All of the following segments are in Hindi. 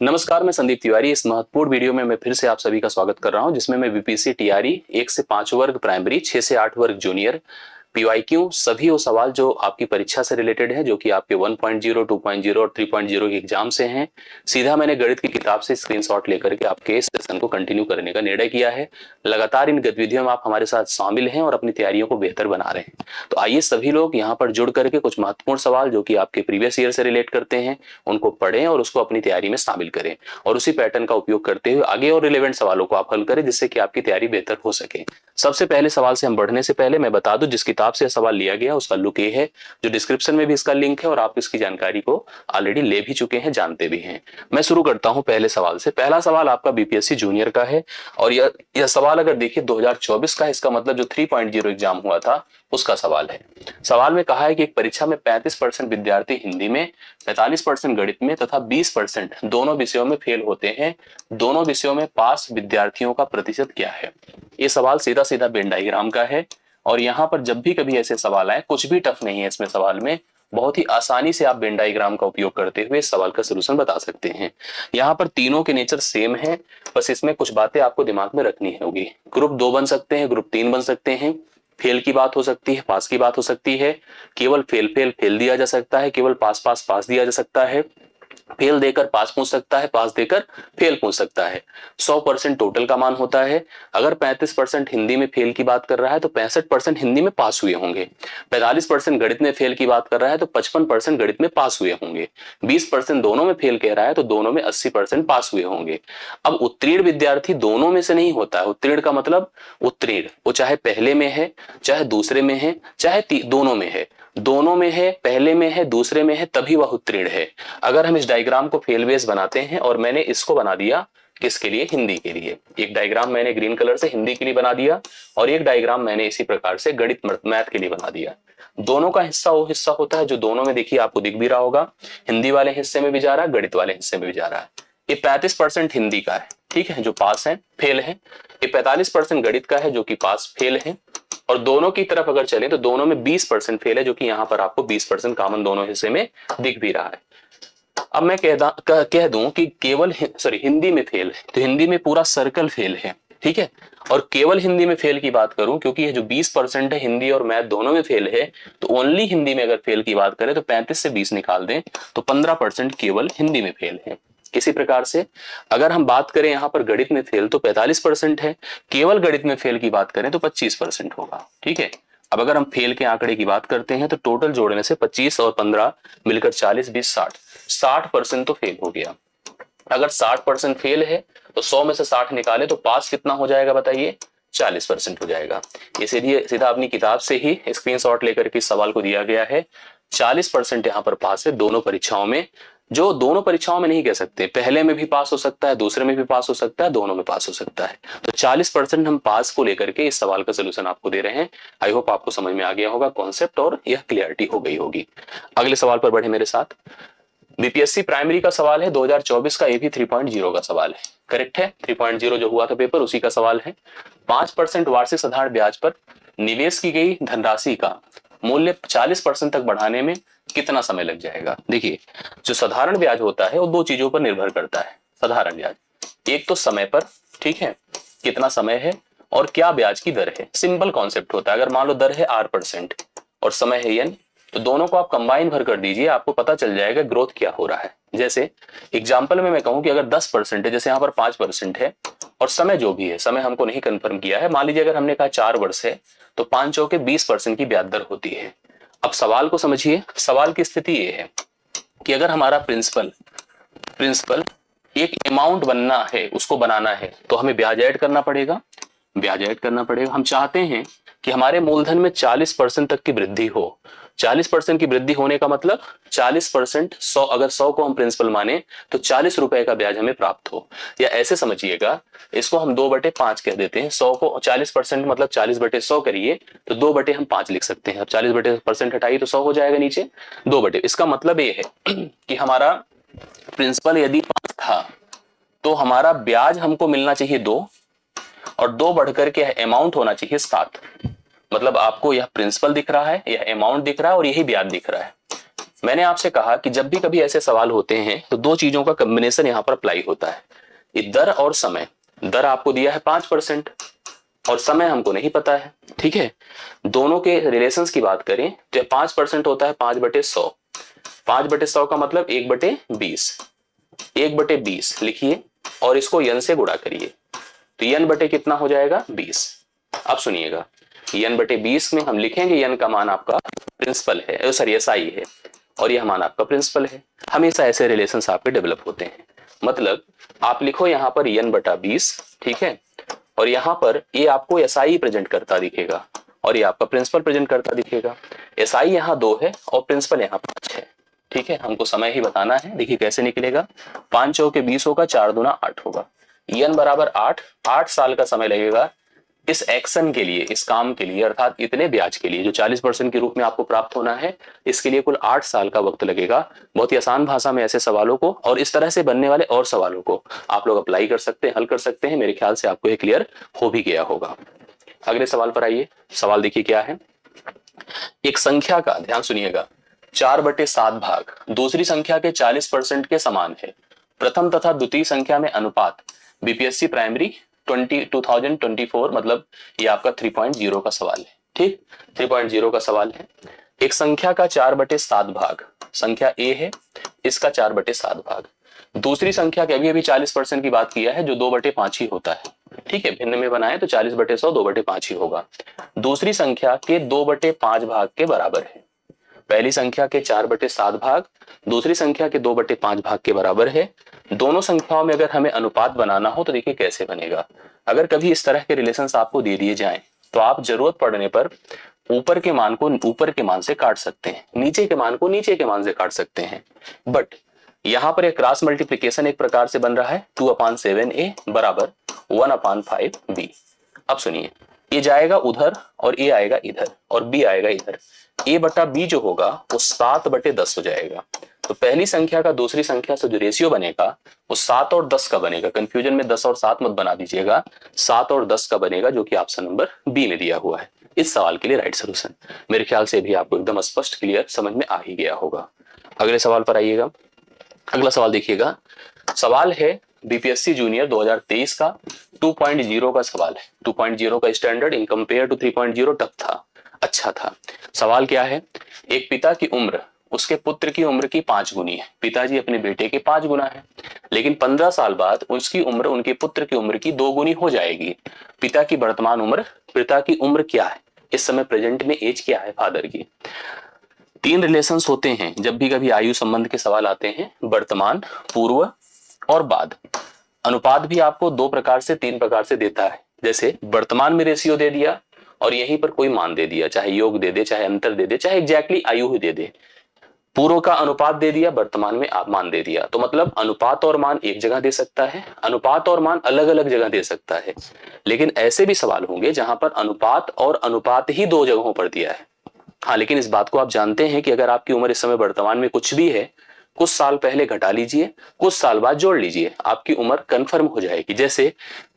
नमस्कार, मैं संदीप तिवारी। इस महत्वपूर्ण वीडियो में मैं फिर से आप सभी का स्वागत कर रहा हूं, जिसमें मैं बीपीएससी टीआरई 1 से 5 वर्ग प्राइमरी, 6 से 8 वर्ग जूनियर, पीवाईक्यू सभी वो सवाल जो आपकी परीक्षा से रिलेटेड है, जो कि आपके 1.0, 2.0 और 3.0 के एग्जाम से हैं। सीधा मैंने गणित की किताब से स्क्रीनशॉट लेकर के आपके इस सेशन को कंटिन्यू करने का निर्णय किया है। लगातार इन गतिविधियों में आप हमारे साथ शामिल हैं और अपनी तैयारियों को बेहतर बना रहे हैं। तो आइए सभी लोग यहाँ पर जुड़ करके कुछ महत्वपूर्ण सवाल जो कि आपके प्रीवियस ईयर से रिलेट करते हैं उनको पढ़ें और उसको अपनी तैयारी में शामिल करें, और उसी पैटर्न का उपयोग करते हुए आगे और रिलेवेंट सवालों को आप हल करें, जिससे कि आपकी तैयारी बेहतर हो सके। सबसे पहले सवाल से हम बढ़ने से पहले मैं बता दूं, जिस किताब से सवाल लिया गया उसका लुक ये है, जो डिस्क्रिप्शन में भी इसका लिंक है और आप इसकी जानकारी को ऑलरेडी ले भी चुके हैं, जानते भी हैं। मैं शुरू करता हूं पहले सवाल से। पहला सवाल आपका बीपीएससी जूनियर का है और यह सवाल अगर देखिए 2024 का है, इसका मतलब जो 3.0 एग्जाम हुआ था उसका सवाल है। सवाल में कहा है कि एक परीक्षा में 35% विद्यार्थी हिंदी में, 45% गणित में तथा 20% दोनों विषयों में फेल होते हैं। दोनों विषयों में पास विद्यार्थियों का प्रतिशत क्या है? ये सवाल सीधा सीधा वेन डायग्राम का है और यहाँ पर जब भी कभी ऐसे सवाल आए, कुछ भी टफ नहीं है इसमें सवाल में, बहुत ही आसानी से आप वेन डायग्राम का उपयोग करते हुए इस सवाल का सलूशन बता सकते हैं। यहाँ पर तीनों के नेचर सेम है, बस इसमें कुछ बातें आपको दिमाग में रखनी होगी। ग्रुप 2 बन सकते हैं, ग्रुप 3 बन सकते हैं, फेल की बात हो सकती है, पास की बात हो सकती है, केवल फेल फेल फेल दिया जा सकता है, केवल पास पास पास दिया जा सकता है, फेल देकर पास पूछ सकता है, पास देकर फेल पूछ सकता है। 100% टोटल का मान होता है। अगर 35% हिंदी में फेल की बात कर रहा है तो 65% हिंदी में पास हुए होंगे। 45% गणित में फेल की बात कर रहा है तो 55% गणित में पास हुए होंगे। 20% दोनों में फेल कह रहा है तो दोनों में 80% पास हुए होंगे। अब उत्तीर्ण विद्यार्थी दोनों में से नहीं होता है। उत्तीर्ण का मतलब उत्तीर्ण, वो चाहे पहले में है, चाहे दूसरे में है, चाहे दोनों में है। दोनों में है, पहले में है, दूसरे में है, तभी वह उत्तीर्ण है। अगर हम इस डायग्राम को फेल बेस बनाते हैं और मैंने इसको बना दिया किसके लिए? हिंदी के लिए। एक डायग्राम मैंने ग्रीन कलर से हिंदी के लिए बना दिया और एक डायग्राम मैंने इसी प्रकार से गणित मैथ के लिए बना दिया। दोनों का हिस्सा वो हिस्सा होता है जो दोनों में, देखिए आपको दिख भी रहा होगा, हिंदी वाले हिस्से में भी जा रहा है, गणित वाले हिस्से में भी जा रहा है। ये 35% हिंदी का है, ठीक है, जो पास है, फेल है। ये 45% गणित का है जो कि पास फेल है। और दोनों की तरफ अगर चले तो दोनों में 20% फेल है, जो कि यहां पर आपको 20% कॉमन दोनों हिस्से में दिख भी रहा है। अब मैं कह दूं कि केवल हिंदी में फेल है तो हिंदी में पूरा सर्कल फेल है, ठीक है। और केवल हिंदी में फेल की बात करूं, क्योंकि ये जो 20% है हिंदी और मैथ दोनों में फेल है, तो ओनली हिंदी में अगर फेल की बात करें तो 35 से 20 निकाल दें तो 15% केवल हिंदी में फेल है। किसी प्रकार से अगर हम बात करें यहां पर गणित में फेल तो 45% है, केवल गणित में फेल की बात करें तो 25% होगा, ठीक है। अब अगर हम फेल के आंकड़े की बात करते हैं तो टोटल जोड़ने से 25 और 15 मिलकर 40, 20, 60% तो फेल हो गया। अगर 60% फेल है तो 100 में से 60 निकाले तो पास कितना हो जाएगा बताइए? 40% हो जाएगा। ये सीधा अपनी किताब से ही स्क्रीनशॉट लेकर के इस सवाल को दिया गया है। 40% यहाँ पर पास है दोनों परीक्षाओं में। जो दोनों परीक्षाओं में नहीं कह सकते, पहले में भी पास हो सकता है, दूसरे में भी पास हो सकता है, दोनों में पास हो सकता है। तो 40% हम पास को लेकर के इस सवाल का सोल्यूशन आपको दे रहे हैं। आई होप आपको समझ में आ गया होगा कॉन्सेप्ट और यह क्लियरिटी हो गई होगी। अगले सवाल पर बढ़े मेरे साथ। बीपीएससी प्राइमरी का सवाल है 2024 का, ये भी 3.0 का सवाल है। करेक्ट है, 3.0 जो हुआ था पेपर उसी का सवाल है। 5% वार्षिक साधारण ब्याज पर निवेश की गई धनराशि का मूल्य 40% तक बढ़ाने में कितना समय लग जाएगा? देखिए, जो साधारण ब्याज होता है वो दो चीजों पर निर्भर करता है। साधारण ब्याज, एक तो समय पर, ठीक है, कितना समय है और क्या ब्याज की दर है। सिंपल कॉन्सेप्ट होता है। अगर मान लो दर है R% और समय है N, तो दोनों को आप कंबाइन भर कर दीजिए, आपको पता चल जाएगा ग्रोथ क्या हो रहा है। जैसे एग्जाम्पल में मैं कहूं कि अगर 10% है, जैसे यहाँ पर 5% है, और समय जो भी है, समय हमको नहीं कंफर्म किया है, मान लीजिए अगर हमने कहा 4 वर्ष है तो 5 चौके 20% की ब्याज दर होती है। अब सवाल को समझिए। सवाल की स्थिति ये है कि अगर हमारा प्रिंसिपल एक अमाउंट बनना है, उसको बनाना है, तो हमें ब्याज ऐड करना पड़ेगा। ब्याज ऐड करना पड़ेगा। हम चाहते हैं कि हमारे मूलधन में 40% तक की वृद्धि हो। 40% की वृद्धि होने का मतलब 40%, 100, अगर 100 को हम प्रिंसिपल माने तो 40 रुपए का ब्याज हमें प्राप्त हो। या ऐसे समझिएगा, इसको हम 2/5 कह देते हैं। 100 को 40% मतलब 40/100 करिए तो 2/5 लिख सकते हैं। अब 40% हटाइए तो 100 हो जाएगा नीचे 2/। इसका मतलब ये है कि हमारा प्रिंसिपल यदि 5 था तो हमारा ब्याज हमको मिलना चाहिए 2, और 2 बढ़कर के अमाउंट होना चाहिए 7। मतलब आपको यह प्रिंसिपल दिख रहा है, यह अमाउंट दिख रहा है और यही ब्याज दिख रहा है। मैंने आपसे कहा कि जब भी कभी ऐसे सवाल होते हैं तो दो चीजों का कॉम्बिनेशन यहां पर अप्लाई होता है, ये दर और समय। दर आपको दिया है 5% और समय हमको नहीं पता है, ठीक है। दोनों के रिलेशंस की बात करें तो 5% होता है 5/100। 5/100 का मतलब 1/20। 1/20 लिखिए और इसको यन से गुणा करिए, तो यन बटे कितना हो जाएगा 20। अब सुनिएगा, यन/20 में हम लिखेंगे यन का मान आपका प्रिंसिपल है, सॉरी एसआई है, और यह मान आपका प्रिंसिपल है। हमेशा ऐसे रिलेशंस आपके डेवलप होते हैं। मतलब आप लिखो यहाँ पर यन/20, ठीक है, और यहाँ पर ये आपको एसआई प्रेजेंट करता दिखेगा और ये आपका प्रिंसिपल प्रेजेंट करता दिखेगा। एसआई यहाँ 2 है और प्रिंसिपल यहाँ 5 है, ठीक है। हमको समय ही बताना है, देखिए कैसे निकलेगा। 5 चौके 20 होगा, 4 दूना 8 होगा, यन बराबर 8। 8 साल का समय लगेगा इस एक्शन के लिए, इस काम के लिए, अर्थात इतने ब्याज के लिए जो 40% के रूप में आपको प्राप्त होना है, इसके लिए कुल 8 साल का वक्त लगेगा। बहुत ही आसान भाषा में ऐसे सवालों को और इस तरह से बनने वाले और सवालों को आप लोग अप्लाई कर सकते हैं, हल कर सकते हैं। मेरे ख्याल से आपको ये क्लियर हो भी गया होगा। अगले सवाल पर आइए। सवाल देखिए क्या है। एक संख्या का, ध्यान सुनिएगा, 4/7 भाग दूसरी संख्या के 40% के समान है। प्रथम तथा द्वितीय संख्या में अनुपात बीपीएससी प्राइमरी 2024, मतलब ये आपका 3.0 का सवाल है, ठीक। 3.0 का सवाल है। एक संख्या का 4/7 भाग, संख्या ए है, इसका 4/7 भाग दूसरी संख्या के, अभी 40% की बात किया है, जो 2/5 ही होता है, ठीक है। भिन्न में बनाए तो 40/100 2/5 ही होगा। दूसरी संख्या के 2/5 भाग के बराबर है। पहली संख्या के 4/7 भाग दूसरी संख्या के 2/5 भाग के बराबर है। दोनों संख्याओं में अगर हमें अनुपात बनाना हो तो देखिए कैसे बनेगा। अगर कभी इस तरह के रिलेशंस आपको दे दिए जाएं तो आप जरूरत पड़ने पर ऊपर के मान को ऊपर के मान से काट सकते हैं, नीचे के मान को नीचे के मान से काट सकते हैं। बट यहां पर एक क्रॉस मल्टीप्लीकेशन एक प्रकार से बन रहा है, 2/7a बराबर 1/5b। अब सुनिए, ये जाएगा उधर और ये आएगा इधर और b आएगा इधर। a/b जो होगा वो 7/10 हो जाएगा। तो पहली संख्या का दूसरी संख्या से जो रेशियो बनेगा वो 7 और 10 का बनेगा। कंफ्यूजन में 10 और 7 मत बना दीजिएगा, 7 और 10 का बनेगा, जो कि ऑप्शन नंबर बी में दिया हुआ है। इस सवाल के लिए राइट सोल्यूशन। मेरे ख्याल से भी आपको एकदम स्पष्ट क्लियर समझ में आ ही गया होगा। अगले सवाल पर आइएगा। अगला सवाल देखिएगा। सवाल है बीपीएससी जूनियर 2023 का 2.0 का सवाल है। 2.0 का standard in compare to 3.0 tough था, अच्छा था। सवाल क्या है, एक पिता की उम्र उसके पुत्र की उम्र की 5 गुनी है। पिताजी अपने बेटे के 5 गुना है, लेकिन 15 साल बाद उसकी उम्र उनके पुत्र की उम्र की 2 गुनी हो जाएगी। पिता की वर्तमान उम्र, पिता की उम्र क्या है इस समय, प्रेजेंट में एज क्या है फादर की। 3 रिलेशंस होते हैं जब भी कभी आयु संबंध के सवाल आते हैं, वर्तमान, पूर्व और बाद। अनुपात भी आपको 2 प्रकार से 3 प्रकार से देता है। जैसे वर्तमान में रेशियो दे दिया और यहीं पर कोई मान दे दिया, चाहे योग दे दे, चाहे अंतर दे दे, चाहे एग्जैक्टली आयु ही दे दे। पूर्व का अनुपात दे दिया, वर्तमान में आप मान दे दिया, तो मतलब अनुपात और मान एक जगह दे सकता है, अनुपात और मान अलग अलग जगह दे सकता है। लेकिन ऐसे भी सवाल होंगे जहां पर अनुपात और अनुपात ही 2 जगहों पर दिया है। हाँ, लेकिन इस बात को आप जानते हैं कि अगर आपकी उम्र इस समय वर्तमान में कुछ भी है, कुछ साल पहले घटा लीजिए, कुछ साल बाद जोड़ लीजिए, आपकी उम्र कंफर्म हो जाएगी। जैसे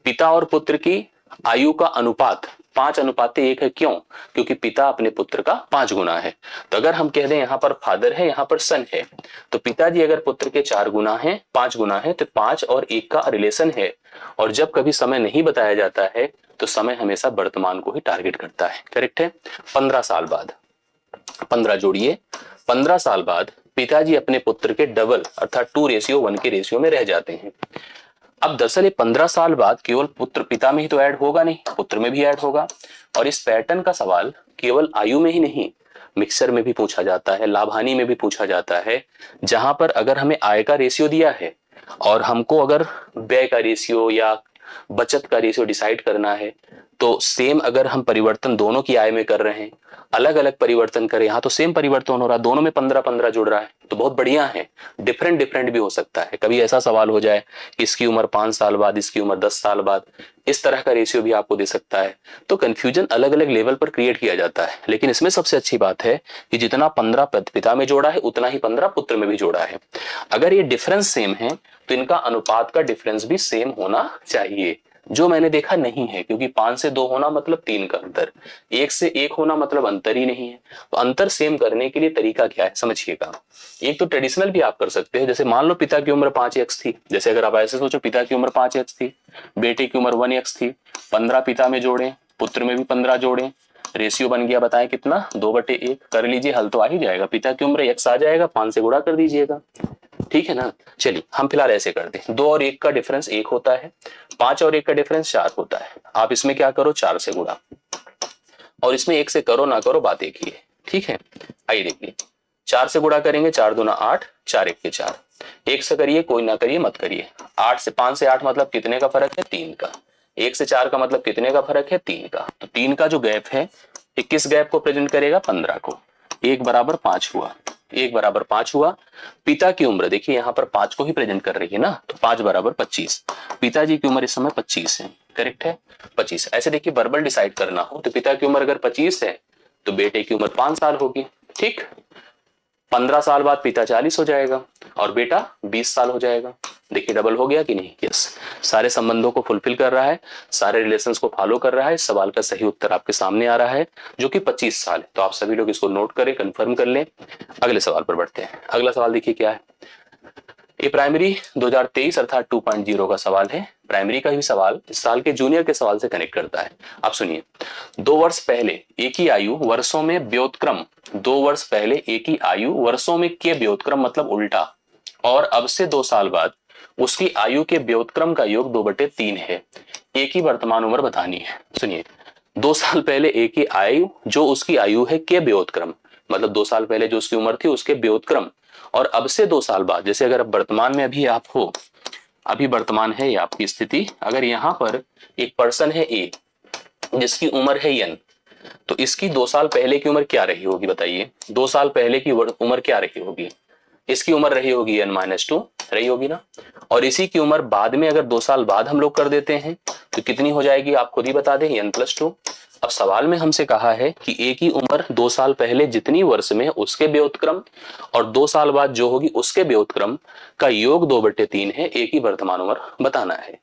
पिता और पुत्र की आयु का अनुपात 5:1 है। क्यों? क्योंकि पिता अपने पुत्र का 5 गुना है। तो अगर हम कह दें यहाँ पर फादर है, यहाँ पर सन है, तो पिताजी अगर पुत्र के 4 गुना है, 5 गुना है, तो 5 और 1 का रिलेशन है। और जब कभी समय नहीं बताया जाता है तो समय हमेशा वर्तमान को ही टारगेट करता है। करेक्ट है। 15 साल बाद, 15 जोड़िए, 15 साल बाद पिताजी अपने पुत्र के डबल अर्थात 2:1 के रेशियो में रह जाते हैं। अब दरअसल ये 15 साल बाद केवल पुत्र पिता में ही तो ऐड होगा नहीं, पुत्र में भी ऐड होगा। और इस पैटर्न का सवाल केवल आयु में ही नहीं, मिक्सर में भी पूछा जाता है, लाभ हानि में भी पूछा जाता है। जहां पर अगर हमें आय का रेशियो दिया है और हमको अगर व्यय का रेशियो या बचत का रेशियो डिसाइड करना है, तो सेम अगर हम परिवर्तन दोनों की आय में कर रहे हैं, अलग अलग परिवर्तन करें, यहाँ तो सेम परिवर्तन हो रहा है, दोनों में 15-15 जुड़ रहा है, तो बहुत बढ़िया है। डिफरेंट डिफरेंट भी हो सकता है। कभी ऐसा सवाल हो जाए कि इसकी उम्र 5 साल बाद, इसकी उम्र 10 साल बाद, इस तरह का रेशियो भी आपको दे सकता है। तो कंफ्यूजन अलग अलग लेवल पर क्रिएट किया जाता है। लेकिन इसमें सबसे अच्छी बात है कि जितना 15 पिता में जोड़ा है उतना ही 15 पुत्र में भी जोड़ा है। अगर ये डिफरेंस सेम है तो इनका अनुपात का डिफरेंस भी सेम होना चाहिए। जो मैंने देखा नहीं है, क्योंकि 5 से 2 होना मतलब 3 का अंतर, 1 से 1 होना मतलब अंतर ही नहीं है। तो अंतर सेम करने के लिए तरीका क्या है समझिएगा। एक तो ट्रेडिशनल भी आप कर सकते हैं, जैसे मान लो पिता की उम्र 5x थी, जैसे अगर आप ऐसे सोचो पिता की उम्र 5x थी, बेटे की उम्र 1x थी, 15 पिता में जोड़े, पुत्र में भी 15 जोड़े, रेशियो बन गया, बताएं कितना, 2/1। कर लीजिए, हल तो आ ही जाएगा, पिता की उम्र x आ जाएगा, 5 से गुणा कर दीजिएगा, ठीक है ना। चलिए हम फिलहाल ऐसे करते हैं, 2 और 1 का डिफरेंस 1 होता है, 5 और 1 का डिफरेंस 4 होता है। आप इसमें क्या करो, 4 से गुणा, और इसमें 1 से करो ना करो बात एक ही है, ठीक है। आइए देखिए, 4 से गुणा करेंगे, 4 दूना 8, 4 1 के 4, 1 से करिए, कोई ना करिए, मत करिए। 5 से 8 मतलब कितने का फर्क है, 3 का। 1 से 4 का मतलब कितने का फर्क है, 3 का। तो 3 का जो गैप है ये किस गैप को प्रेजेंट करेगा, 15 को। 1 बराबर 5 हुआ, 1 बराबर 5 हुआ। पिता की उम्र देखिए यहाँ पर 5 को ही प्रेजेंट कर रही है ना, तो 5 बराबर 25। पिताजी की उम्र इस समय 25 है, करेक्ट है, 25। ऐसे देखिए वर्बल डिसाइड करना हो तो पिता की उम्र अगर 25 है तो बेटे की उम्र 5 साल होगी, ठीक। 15 साल बाद पिता 40 हो जाएगा और बेटा 20 साल हो जाएगा। देखिए डबल हो गया कि नहीं, यस। सारे संबंधों को फुलफिल कर रहा है, सारे रिलेशंस को फॉलो कर रहा है। इस सवाल का सही उत्तर आपके सामने आ रहा है जो कि 25 साल है। तो आप सभी लोग इसको नोट करें, कंफर्म कर लें। अगले सवाल पर बढ़ते हैं। अगला सवाल देखिए क्या है, ये प्राइमरी 2023 अर्थात 2.0 का सवाल है। प्राइमरी का ही सवाल इस साल के जूनियर के सवाल से कनेक्ट करता है। आप सुनिए, 2 वर्ष पहले एक ही आयु वर्षों में व्युत्क्रम, 2 वर्ष पहले एक ही आयु वर्षों में के व्युत्क्रम मतलब उल्टा, और अब से 2 साल बाद उसकी आयु के व्युत्क्रम का योग 2/3 है। एक ही वर्तमान उम्र बतानी है। सुनिए, 2 साल पहले एक ही आयु जो उसकी आयु है के व्युत्क्रम, मतलब 2 साल पहले जो उसकी उम्र थी उसके व्युत्क्रम, और अब से 2 साल बाद, जैसे अगर वर्तमान में अभी आप हो, अभी वर्तमान है ये आपकी स्थिति, अगर यहाँ पर एक पर्सन है ए जिसकी उम्र है एन, तो इसकी 2 साल पहले की उम्र क्या रही होगी बताइए। 2 साल पहले की उम्र क्या रही होगी, इसकी उम्र रही होगी n-2 रही होगी ना। और इसी की उम्र बाद में अगर 2 साल बाद हम लोग कर देते हैं तो कितनी हो जाएगी, आप खुद ही बता दें, n+2। अब सवाल में हमसे कहा है कि एक ही उम्र 2 साल पहले जितनी वर्ष में उसके व्युत्क्रम और 2 साल बाद जो होगी उसके व्युत्क्रम का योग 2/3 है। एक ही वर्तमान उम्र बताना है,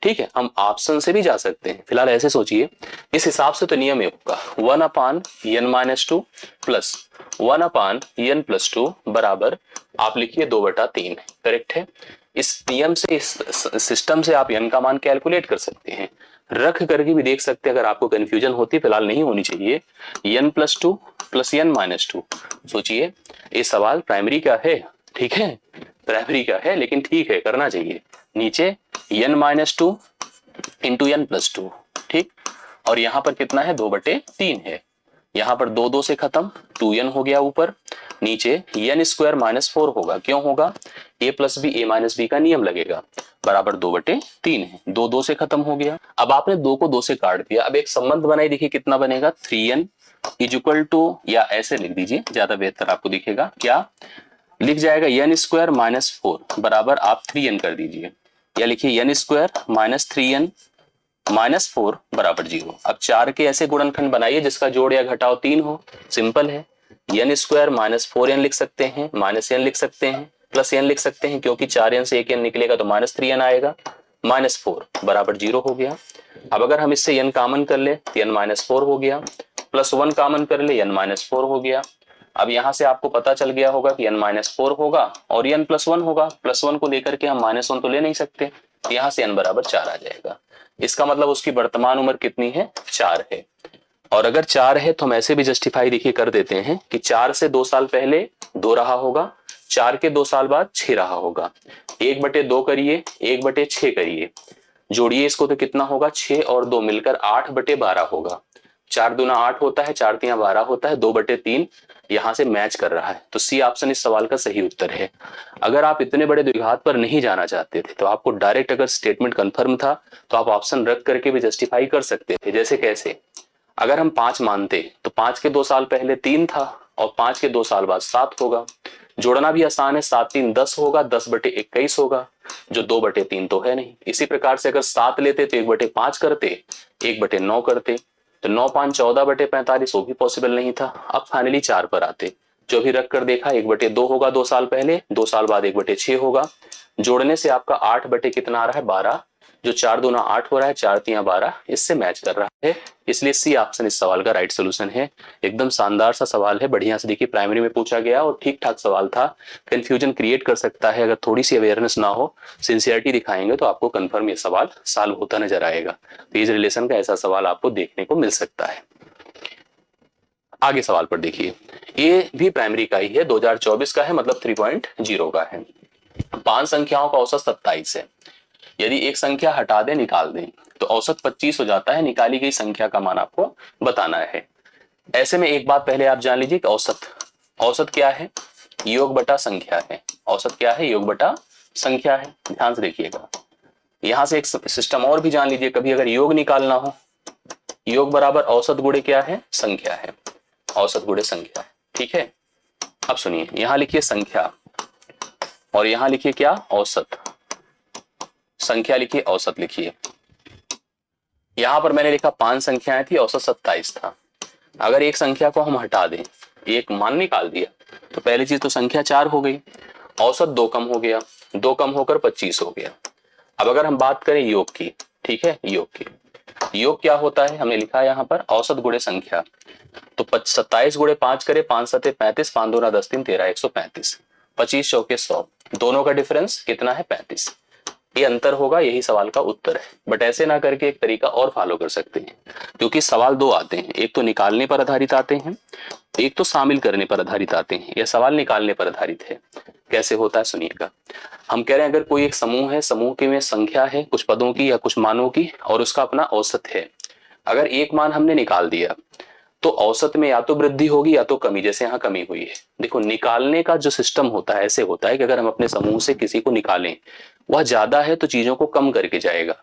ठीक है। हम ऑप्शन से भी जा सकते हैं, फिलहाल ऐसे सोचिए, इस हिसाब से तो नियम ये होगा 1/n-2 प्लस 1/n+2 बराबर आप लिखिए 2/3, करेक्ट है। इस नियम से, इस सिस्टम से आप n का मान कैलकुलेट कर सकते हैं, रख करके भी देख सकते हैं अगर आपको कंफ्यूजन होती, फिलहाल नहीं होनी चाहिए। n+2 प्लस n-2, सोचिए ये सवाल प्राइमरी का है, ठीक है, प्राइमरी का है, लेकिन ठीक है करना चाहिए। नीचे n-2 इंटू n+2, ठीक, और यहाँ पर कितना है, 2/3 है। यहाँ पर 2 से खत्म, 2n हो गया ऊपर, नीचे n² -4 होगा, क्यों होगा, a + b a - b का नियम लगेगा, बराबर 2/3 है। 2 से खत्म हो गया। अब आपने 2 को 2 से काट दिया, अब एक संबंध बनाई, देखिए कितना बनेगा, 3n इक्वल टू, या ऐसे लिख दीजिए ज्यादा बेहतर आपको दिखेगा, क्या लिख जाएगा, n² -4 बराबर आप 3n कर दीजिए, या लिखिए n² -3n -4 बराबर 0। अब 4 के ऐसे गुणनखंड बनाइए जिसका जोड़ या घटाव 3 हो, सिंपल है। n² -4n लिख सकते हैं, -n लिख सकते हैं, प्लस n लिख सकते हैं, क्योंकि 4n से 1n निकलेगा तो -3n आएगा, -4 बराबर 0 हो गया। अब अगर हम इससे n कॉमन कर ले तो n-4 हो गया, +1 कॉमन कर ले n-4 हो गया। अब यहां से आपको पता चल गया होगा कि n-4 होगा और n+1 होगा, +1 को लेकर के हम -1 तो ले नहीं सकते, यहां से n बराबर 4 आ जाएगा। इसका मतलब उसकी वर्तमान उम्र कितनी है, 4 है। और अगर 4 है तो हम ऐसे भी जस्टिफाई देखिए कर देते हैं कि 4 से 2 साल पहले 2 रहा होगा, 4 के 2 साल बाद 6 रहा होगा, 1/2 करिए, 1/6 करिए, जोड़िए इसको तो कितना होगा, 6 और 2 मिलकर 8/12 होगा। 4 दूना 8 होता है, 4 तिया 12 होता है, 2/3 यहां से मैच कर रहा है। तो सी ऑप्शन इस सवाल का सही उत्तर है। अगर आप इतने बड़े द्विघात पर नहीं जाना चाहते थे तो आपको डायरेक्ट, अगर स्टेटमेंट कंफर्म था तो आप ऑप्शन रख करके भी जस्टिफाई कर सकते थे। जैसे कैसे, अगर हम 5 मानते तो 5 के 2 साल पहले 3 था और 5 के 2 साल बाद 7 होगा, जोड़ना भी आसान है, 7×3 10 होगा, 10/21 होगा, जो 2/3 तो है नहीं। इसी प्रकार से अगर 7 लेते तो 1/5 करते, 1/9 करते, तो 9×5 = 14/45, वो भी पॉसिबल नहीं था। अब फाइनली 4 पर आते, जो भी रख कर देखा 1/2 होगा 2 साल पहले, 2 साल बाद 1/6 होगा। जोड़ने से आपका 8 बटे कितना आ रहा है 12, जो 4 दूना 8 हो रहा है, 4 तिया 12, इससे मैच कर रहा है। इसलिए सी ऑप्शन इस सवाल का राइट सोल्यूशन है। एकदम शानदार सा सवाल है, बढ़िया से देखिए, प्राइमरी में पूछा गया और ठीक ठाक सवाल था। कंफ्यूजन क्रिएट कर सकता है अगर थोड़ी सी अवेयरनेस ना हो, सिंसियरिटी दिखाएंगे तो आपको कंफर्म ये सवाल सॉल्व होता नजर आएगा। तो इस रिलेशन का ऐसा सवाल आपको देखने को मिल सकता है। आगे सवाल पर देखिए, ये भी प्राइमरी का ही है, 2024 का है, मतलब 3.0 का है। 5 संख्याओं का औसत 27 है। यदि एक संख्या हटा दें निकाल दें तो औसत 25 हो जाता है। निकाली गई संख्या का मान आपको बताना है। ऐसे में एक बात पहले आप जान लीजिए कि औसत क्या है, योग बटा संख्या है। औसत क्या है, योग बटा संख्या है। ध्यान से देखिएगा, यहां से एक सिस्टम और भी जान लीजिए, कभी अगर योग निकालना हो, योग बराबर औसत गुणे क्या है, संख्या है। औसत गुणे संख्या है, ठीक है। अब सुनिए, यहां लिखिए संख्या और यहां लिखिए क्या, औसत। संख्या लिखिए, औसत लिखिए। यहां पर मैंने लिखा 5 संख्याएं थी, औसत 27 था। अगर एक संख्या को हम हटा दें, एक मान निकाल दिया, तो पहली चीज तो संख्या 4 हो गई, औसत 2 कम हो गया, 2 कम होकर 25 हो गया। अब अगर हम बात करें योग की, ठीक है, योग की, योग क्या होता है, हमने लिखा है यहां पर औसत गुणे संख्या। तो 27 गुणे 5 करे, 5 सते 35, 5 दूना 10, 3 13, 135, 25 चौके 100, दोनों का डिफरेंस कितना है, 35। ये अंतर होगा, यही सवाल का उत्तर है। बट ऐसे ना करके एक तरीका और फॉलो कर सकते हैं, क्योंकि सवाल 2 आते हैं, एक तो निकालने पर आधारित आते हैं, एक तो शामिल करने पर आधारित आते हैं। यह सवाल निकालने पर आधारित है। कैसे होता है सुनिएगा। हम कह रहे हैं अगर कोई एक समूह है, समूह के में संख्या है कुछ पदों की या कुछ मानों की, और उसका अपना औसत है। अगर एक मान हमने निकाल दिया तो औसत में या तो वृद्धि होगी या तो कमी, जैसे यहाँ कमी हुई है। देखो, निकालने का जो सिस्टम होता है ऐसे होता है कि अगर हम अपने समूह से किसी को निकालें, वह ज्यादा है तो चीजों को कम करके जाएगा।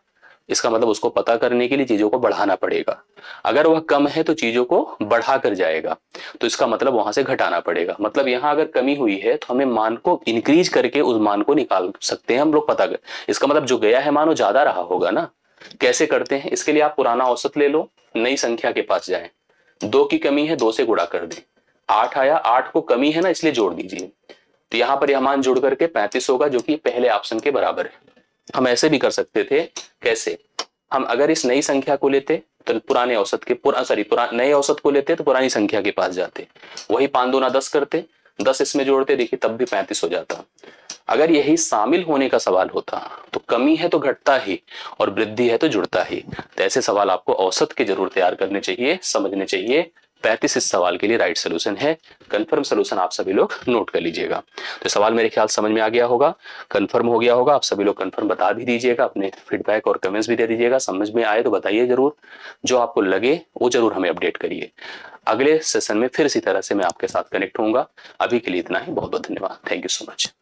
इसका मतलब उसको पता करने के लिए चीजों को बढ़ाना पड़ेगा। अगर वह कम है तो चीजों को बढ़ा कर जाएगा, तो इसका मतलब वहां से घटाना पड़ेगा। मतलब यहाँ अगर कमी हुई है तो हमें मान को इंक्रीज करके उस मान को निकाल सकते हैं हम लोग, पता कर। इसका मतलब जो गया है मान वो ज्यादा रहा होगा ना। कैसे करते हैं, इसके लिए आप पुराना औसत ले लो, नई संख्या के पास जाए, 2 की कमी है, 2 से गुणा कर दें, 8 आया, 8 को कमी है ना, इसलिए जोड़ दीजिए। तो यहां पर यह मान जुड़ करके 35 होगा, जो कि पहले ऑप्शन के बराबर है। हम ऐसे भी कर सकते थे, कैसे, हम अगर इस नई संख्या को लेते तो पुराने औसत के नए औसत को लेते तो पुरानी संख्या के पास जाते, वही 5 दूना 10 करते, 10 इसमें जोड़ते, देखिए तब भी 35 हो जाता। अगर यही शामिल होने का सवाल होता तो कमी है तो घटता ही और वृद्धि है तो जुड़ता ही। तो ऐसे सवाल आपको औसत के जरूर तैयार करने चाहिए, समझने चाहिए। 35 इस सवाल के लिए राइट सोल्यूशन है। कंफर्म सोल्यूशन आप सभी लोग नोट कर लीजिएगा। तो सवाल मेरे ख्याल समझ में आ गया होगा, कंफर्म हो गया होगा। आप सभी लोग कंफर्म बता भी दीजिएगा, अपने फीडबैक और कमेंट्स भी दे दीजिएगा। समझ में आए तो बताइए जरूर, जो आपको लगे वो जरूर हमें अपडेट करिए। अगले सेशन में फिर इसी तरह से मैं आपके साथ कनेक्ट होऊंगा। अभी के लिए इतना ही, बहुत बहुत धन्यवाद। Thank you so much.